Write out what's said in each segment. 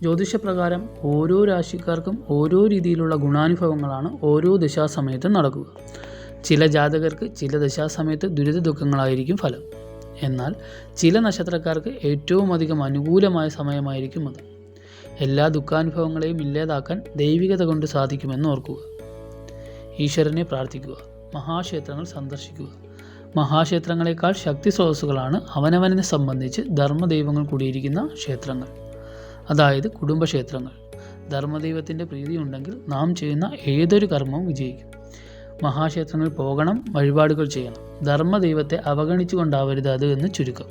ജ്യോതിഷപ്രകാരം ഓരോ രാശിക്കാർക്കും ഓരോ രീതിയിലുള്ള ഗുണാനുഭവങ്ങളാണ് ഓരോ ദശാസമയത്തും നടക്കുക. ചില ജാതകർക്ക് ചില ദശാസമയത്ത് ദുരിത ദുഃഖങ്ങളായിരിക്കും ഫലം. എന്നാൽ ചില നക്ഷത്രക്കാർക്ക് ഏറ്റവും അധികം അനുകൂലമായ സമയമായിരിക്കും അത്. എല്ലാ ദുഃഖാനുഭവങ്ങളെയും ഇല്ലാതാക്കാൻ ദൈവികത കൊണ്ട് സാധിക്കുമെന്ന് ഓർക്കുക. ഈശ്വരനെ പ്രാർത്ഥിക്കുക. മഹാക്ഷേത്രങ്ങൾ സന്ദർശിക്കുക. മഹാക്ഷേത്രങ്ങളെക്കാൾ ശക്തി സ്രോതസ്സുകളാണ് അവനവനെ സംബന്ധിച്ച് ധർമ്മദൈവങ്ങൾ കൂടിയിരിക്കുന്ന ക്ഷേത്രങ്ങൾ, അതായത് കുടുംബക്ഷേത്രങ്ങൾ. ധർമ്മദൈവത്തിൻ്റെ പ്രീതി ഉണ്ടെങ്കിൽ നാം ചെയ്യുന്ന ഏതൊരു കർമ്മവും വിജയിക്കും. മഹാക്ഷേത്രങ്ങളിൽ പോകണം, വഴിപാടുകൾ ചെയ്യണം. ധർമ്മദൈവത്തെ അവഗണിച്ചുകൊണ്ടാവരുത് അത് എന്ന് ചുരുക്കം.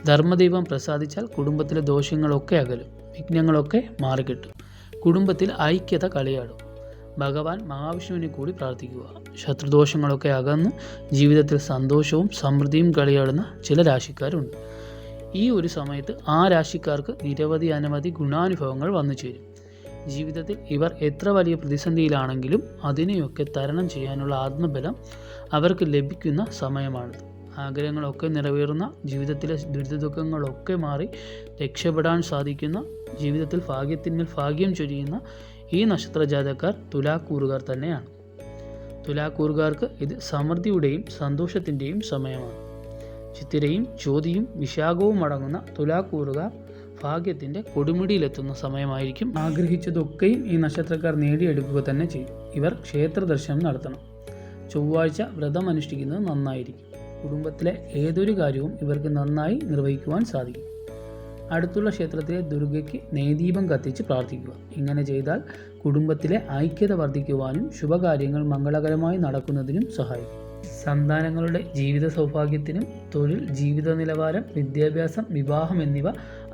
ധർമ്മദൈവം പ്രസാദിച്ചാൽ കുടുംബത്തിലെ ദോഷങ്ങളൊക്കെ അകലും, വിഘ്നങ്ങളൊക്കെ മാറിക്കിട്ടും, കുടുംബത്തിൽ ഐക്യത കളിയാടും. ഭഗവാൻ മഹാവിഷ്ണുവിനെ കൂടി പ്രാർത്ഥിക്കുക. ശത്രുദോഷങ്ങളൊക്കെ അകന്ന് ജീവിതത്തിൽ സന്തോഷവും സമൃദ്ധിയും കളിയാടുന്ന ചില രാശിക്കാരുണ്ട്. ഈ ഒരു സമയത്ത് ആ രാശിക്കാർക്ക് നിരവധി അനവധി ഗുണാനുഭവങ്ങൾ വന്നു ചേരും. ജീവിതത്തിൽ ഇവർ എത്ര വലിയ പ്രതിസന്ധിയിലാണെങ്കിലും അതിനെയൊക്കെ തരണം ചെയ്യാനുള്ള ആത്മബലം അവർക്ക് ലഭിക്കുന്ന സമയമാണിത്. ആഗ്രഹങ്ങളൊക്കെ നിറവേറുന്ന, ജീവിതത്തിലെ ദുരിതദുഃഖങ്ങളൊക്കെ മാറി രക്ഷപ്പെടാൻ സാധിക്കുന്ന, ജീവിതത്തിൽ ഭാഗ്യത്തിന്മേൽ ഭാഗ്യം ചൊരിയുന്ന ഈ നക്ഷത്രജാതക്കാർ തുലാക്കൂറുകാർ തന്നെയാണ്. തുലാക്കൂറുകാർക്ക് ഇത് സമൃദ്ധിയുടെയും സന്തോഷത്തിൻ്റെയും സമയമാണ്. ചിത്തിരയും ചോതിയും വിശാഖവും അടങ്ങുന്ന തുലാക്കൂറുകാർ ഭാഗ്യത്തിൻ്റെ കൊടുമുടിയിലെത്തുന്ന സമയമായിരിക്കും. ആഗ്രഹിച്ചതൊക്കെയും ഈ നക്ഷത്രക്കാർ നേടിയെടുക്കുക തന്നെ ചെയ്യും. ഇവർ ക്ഷേത്ര ദർശനം നടത്തണം. ചൊവ്വാഴ്ച വ്രതം അനുഷ്ഠിക്കുന്നത് നന്നായിരിക്കും. കുടുംബത്തിലെ ഏതൊരു കാര്യവും ഇവർക്ക് നന്നായി നിർവഹിക്കുവാൻ സാധിക്കും. അടുത്തുള്ള ക്ഷേത്രത്തിലെ ദുർഗയ്ക്ക് നെയ്ദീപം കത്തിച്ച് പ്രാർത്ഥിക്കുക. ഇങ്ങനെ ചെയ്താൽ കുടുംബത്തിലെ ഐക്യത വർദ്ധിക്കുവാനും ശുഭകാര്യങ്ങൾ മംഗളകരമായി നടക്കുന്നതിനും സഹായിക്കും. സന്താനങ്ങളുടെ ജീവിത സൗഭാഗ്യത്തിനും തൊഴിൽ, ജീവിത നിലവാരം, വിദ്യാഭ്യാസം, വിവാഹം എന്നിവ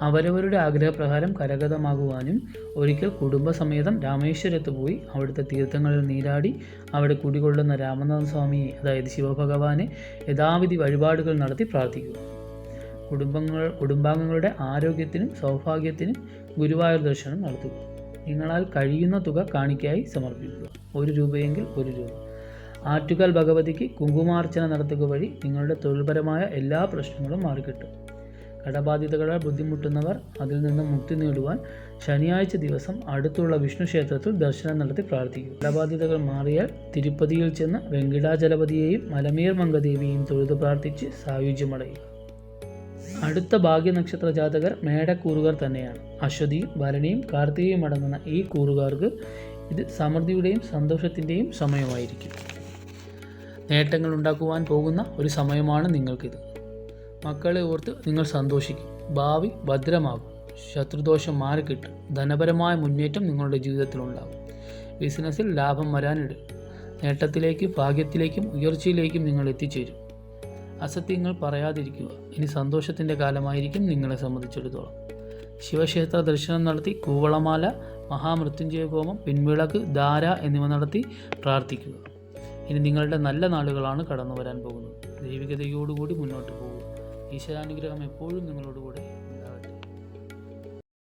അവരവരുടെ ആഗ്രഹപ്രകാരം കരഗതമാകുവാനും ഒരിക്കൽ കുടുംബസമേതം രാമേശ്വരത്ത് പോയി അവിടുത്തെ തീർത്ഥങ്ങളിൽ നീരാടി അവിടെ കുടികൊള്ളുന്ന രാമനാഥ സ്വാമിയെ, അതായത് ശിവഭഗവാനെ യഥാവിധി വഴിപാടുകൾ നടത്തി പ്രാർത്ഥിക്കുക. കുടുംബാംഗങ്ങളുടെ ആരോഗ്യത്തിനും സൗഭാഗ്യത്തിനും ഗുരുവായൂർ ദർശനം നടത്തുക. നിങ്ങളാൽ കഴിയുന്ന തുക കാണിക്കയായി സമർപ്പിക്കുക. 1 രൂപയെങ്കിൽ 1 രൂപ. ആറ്റുകാൽ ഭഗവതിക്ക് കുങ്കുമാർച്ചന നടത്തുക വഴി നിങ്ങളുടെ തൊഴിൽപരമായ എല്ലാ പ്രശ്നങ്ങളും മാറിക്കിട്ടും. കടബാധ്യതകളാൽ ബുദ്ധിമുട്ടുന്നവർ അതിൽ നിന്ന് മുക്തി നേടുവാൻ ശനിയാഴ്ച ദിവസം അടുത്തുള്ള വിഷ്ണു ക്ഷേത്രത്തിൽ ദർശനം നടത്തി പ്രാർത്ഥിക്കുക. കടബാധ്യതകൾ മാറിയാൽ തിരുപ്പതിയിൽ ചെന്ന് വെങ്കിടാചലപതിയെയും മലമേർ മംഗദേവിയെയും തൊഴുതു പ്രാർത്ഥിച്ച് സായുജ്യമടയുക. അടുത്ത ഭാഗ്യനക്ഷത്ര ജാതകർ മേടക്കൂറുകാർ തന്നെയാണ്. അശ്വതിയും ഭരണിയും കാർത്തികയും അടങ്ങുന്ന ഈ കൂറുകാർക്ക് ഇത് സമൃദ്ധിയുടെയും സന്തോഷത്തിൻ്റെയും സമയമായിരിക്കും. നേട്ടങ്ങൾ ഉണ്ടാക്കുവാൻ പോകുന്ന ഒരു സമയമാണ് നിങ്ങൾക്കിത്. മക്കളെ ഓർത്ത് നിങ്ങൾ സന്തോഷിക്കും. ഭാവി ഭദ്രമാകും. ശത്രുദോഷം മാറിക്കിട്ടും. ധനപരമായ മുന്നേറ്റം നിങ്ങളുടെ ജീവിതത്തിലുണ്ടാകും. ബിസിനസ്സിൽ ലാഭം വരാനിടും. നേട്ടത്തിലേക്കും ഭാഗ്യത്തിലേക്കും ഉയർച്ചയിലേക്കും നിങ്ങൾ എത്തിച്ചേരും. അസത്യങ്ങൾ പറയാതിരിക്കുക. ഇനി സന്തോഷത്തിൻ്റെ കാലമായിരിക്കും നിങ്ങളെ സംബന്ധിച്ചിടത്തോളം. ശിവക്ഷേത്ര ദർശനം നടത്തി കൂവളമാല, മഹാമൃത്യുഞ്ജയ ഹോമം, പിൻവിളക്ക്, ധാര എന്നിവ നടത്തി പ്രാർത്ഥിക്കുക. ഇനി നിങ്ങളുടെ നല്ല നാളുകളാണ് കടന്നു വരാൻ പോകുന്നത്. ദൈവികതയോടുകൂടി മുന്നോട്ട് പോകുക. ഈശ്വരാനുഗ്രഹം എപ്പോഴും നിങ്ങളോടുകൂടെ